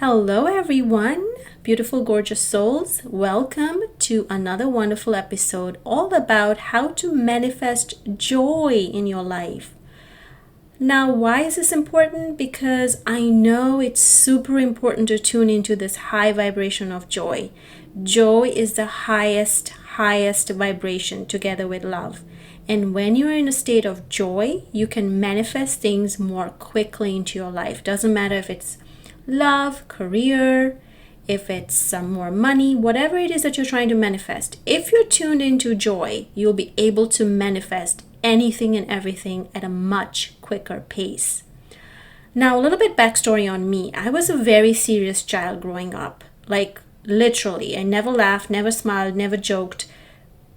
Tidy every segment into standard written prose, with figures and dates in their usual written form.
Hello, everyone, beautiful, gorgeous souls. Welcome to another wonderful episode all about how to manifest joy in your life. Now, why is this important? Because I know it's super important to tune into this high vibration of joy. Joy is the highest vibration together with love. And when you're in a state of joy, you can manifest things more quickly into your life. Doesn't matter if it's love, career, if it's some more money, whatever it is that you're trying to manifest. If you're tuned into joy, you'll be able to manifest anything and everything at a much quicker pace. Now, a little bit backstory on me. I was a very serious child growing up. Like, literally, I never laughed, never smiled, never joked.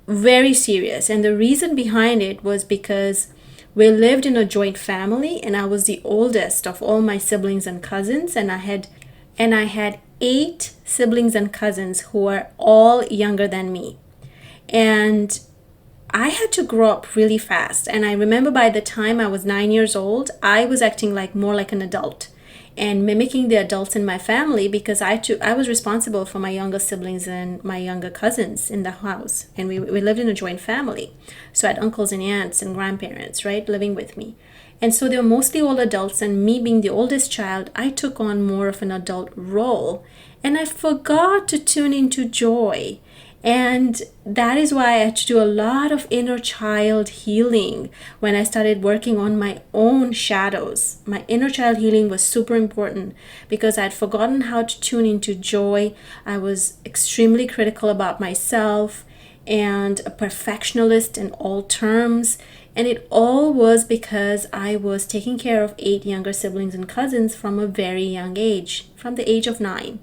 Very serious. And the reason behind it was because we lived in a joint family and I was the oldest of all my siblings and cousins, and I had 8 siblings and cousins who were all younger than me. And I had to grow up really fast. And I remember by the time I was 9 years old, I was acting more like an adult and mimicking the adults in my family because I was responsible for my younger siblings and my younger cousins in the house. And we lived in a joint family. So I had uncles and aunts and grandparents, right, living with me. And so they were mostly all adults, and me being the oldest child, I took on more of an adult role. And I forgot to tune into joy. And that is why I had to do a lot of inner child healing when I started working on my own shadows. My inner child healing was super important because I had forgotten how to tune into joy. I was extremely critical about myself and a perfectionist in all terms. And it all was because I was taking care of 8 younger siblings and cousins from a very young age, from the age of 9.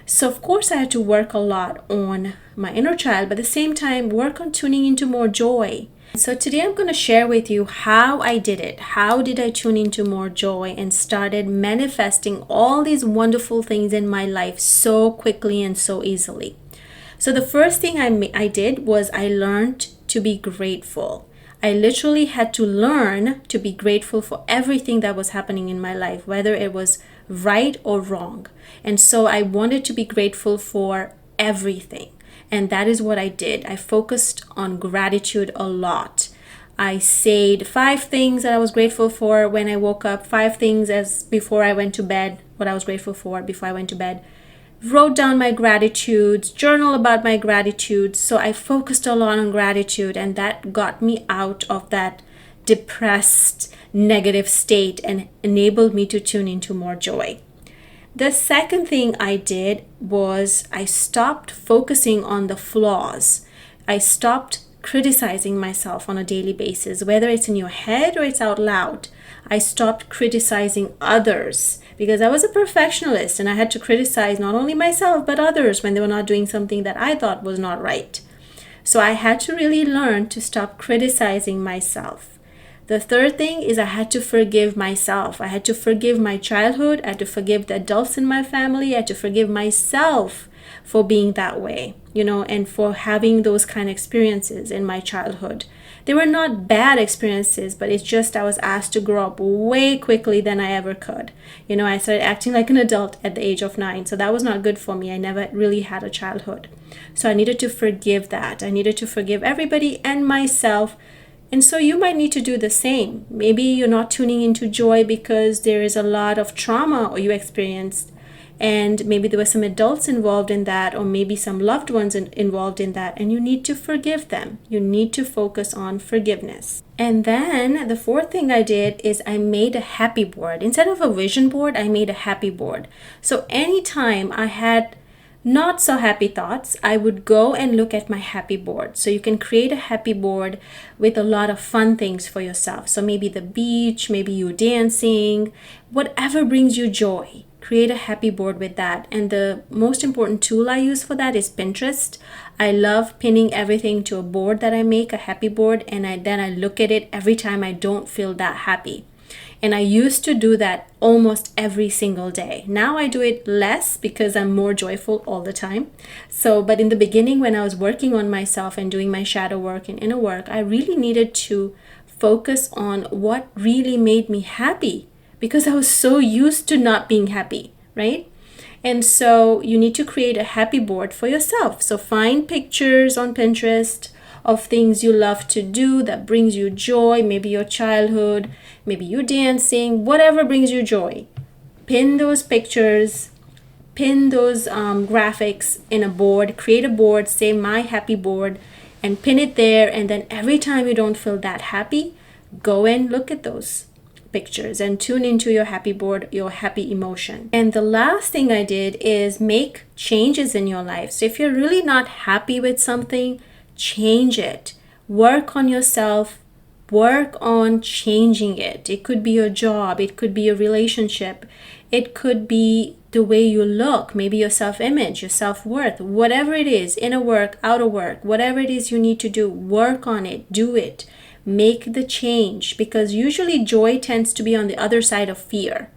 So of course I had to work a lot on my inner child, but at the same time work on tuning into more joy. So today I'm going to share with you how I did it. How did I tune into more joy and started manifesting all these wonderful things in my life so quickly and so easily. So the first thing I did was I learned to be grateful. I literally had to learn to be grateful for everything that was happening in my life, whether it was right or wrong. And so I wanted to be grateful for everything. And that is what I did. I focused on gratitude a lot. I said 5 things that I was grateful for when I woke up, 5 things before I went to bed, what I was grateful for before I went to bed. Wrote down my gratitudes, journal about my gratitudes. So I focused a lot on gratitude, and that got me out of that depressed, negative state and enabled me to tune into more joy. The second thing I did was I stopped focusing on the flaws. I stopped criticizing myself on a daily basis, whether it's in your head or it's out loud. I stopped criticizing others because I was a perfectionist and I had to criticize not only myself but others when they were not doing something that I thought was not right. So I had to really learn to stop criticizing myself. The third thing is I had to forgive myself. I had to forgive my childhood. I had to forgive the adults in my family. I had to forgive myself for being that way, and for having those kind of experiences in my childhood. They were not bad experiences, but it's just I was asked to grow up way quickly than I ever could. I started acting like an adult at the age of 9, so that was not good for me. I never really had a childhood. So I needed to forgive that. I needed to forgive everybody and myself. And so you might need to do the same. Maybe you're not tuning into joy because there is a lot of trauma or you experienced, and maybe there were some adults involved in that, or maybe some loved ones involved in that, and you need to forgive them. You need to focus on forgiveness. And then the fourth thing I did is I made a happy board. Instead of a vision board, I made a happy board. So anytime I had not so happy thoughts, I would go and look at my happy board. So you can create a happy board with a lot of fun things for yourself. So maybe the beach, maybe you dancing, whatever brings you joy. Create a happy board with that. And the most important tool I use for that is Pinterest. I love pinning everything to a board that I make, a happy board, and then I look at it every time I don't feel that happy. And I used to do that almost every single day. Now I do it less because I'm more joyful all the time. But in the beginning, when I was working on myself and doing my shadow work and inner work, I really needed to focus on what really made me happy because I was so used to not being happy, right? And so you need to create a happy board for yourself. So find pictures on Pinterest of things you love to do that brings you joy, maybe your childhood, maybe you dancing, whatever brings you joy. Pin those pictures, pin those graphics in a board, create a board, say my happy board, and pin it there. And then every time you don't feel that happy, go and look at those pictures and tune into your happy board, your happy emotion. And the last thing I did is make changes in your life. So if you're really not happy with something, change it. Work on yourself. Work on changing it. It could be your job. It could be your relationship. It could be the way you look, maybe your self-image, your self-worth, whatever it is, inner work, outer work, whatever it is you need to do, work on it, do it. Make the change, because usually joy tends to be on the other side of fear.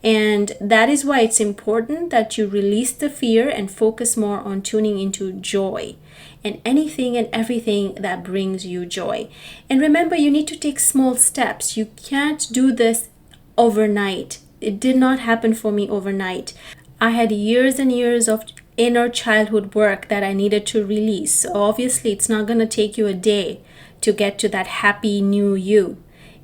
And that is why it's important that you release the fear and focus more on tuning into joy and anything and everything that brings you joy. And remember, you need to take small steps. You can't do this overnight. It did not happen for me overnight. I had years and years of inner childhood work that I needed to release. So obviously, it's not going to take you a day to get to that happy new you.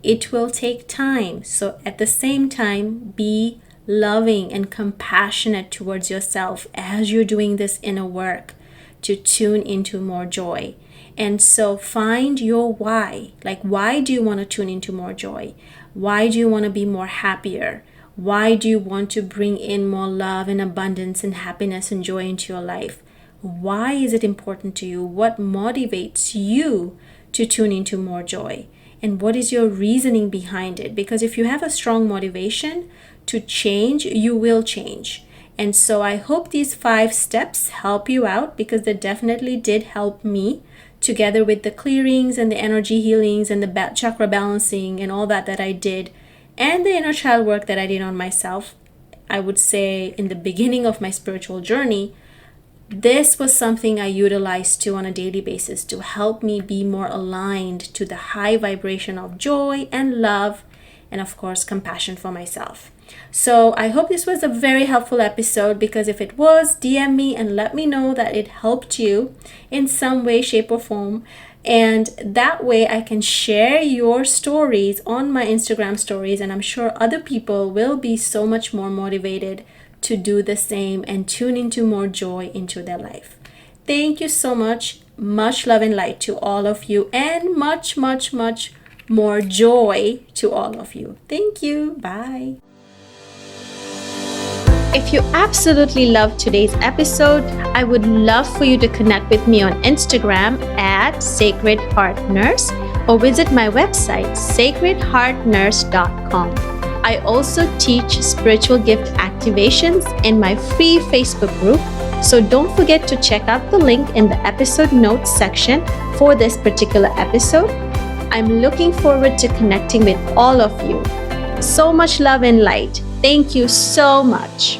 It will take time. So at the same time, be loving and compassionate towards yourself as you're doing this inner work to tune into more joy. And so find your why. Like, why do you want to tune into more joy? Why do you want to be more happier? Why do you want to bring in more love and abundance and happiness and joy into your life? Why is it important to you? What motivates you to tune into more joy? And what is your reasoning behind it? Because if you have a strong motivation to change, you will change. And so I hope these 5 steps help you out, because they definitely did help me, together with the clearings and the energy healings and the chakra balancing and all that I did, and the inner child work that I did on myself. I would say in the beginning of my spiritual journey, this was something I utilized on a daily basis to help me be more aligned to the high vibration of joy and love, and of course, compassion for myself. So I hope this was a very helpful episode, because if it was, DM me and let me know that it helped you in some way, shape, or form. And that way I can share your stories on my Instagram stories, and I'm sure other people will be so much more motivated to do the same and tune into more joy into their life. Thank you so much. Much love and light to all of you, and much, much, much more joy to all of you. Thank you. Bye. If you absolutely loved today's episode, I would love for you to connect with me on Instagram at Sacred Heart Nurse, or visit my website, sacredheartnurse.com. I also teach spiritual gift activations in my free Facebook group, so don't forget to check out the link in the episode notes section for this particular episode. I'm looking forward to connecting with all of you. So much love and light. Thank you so much.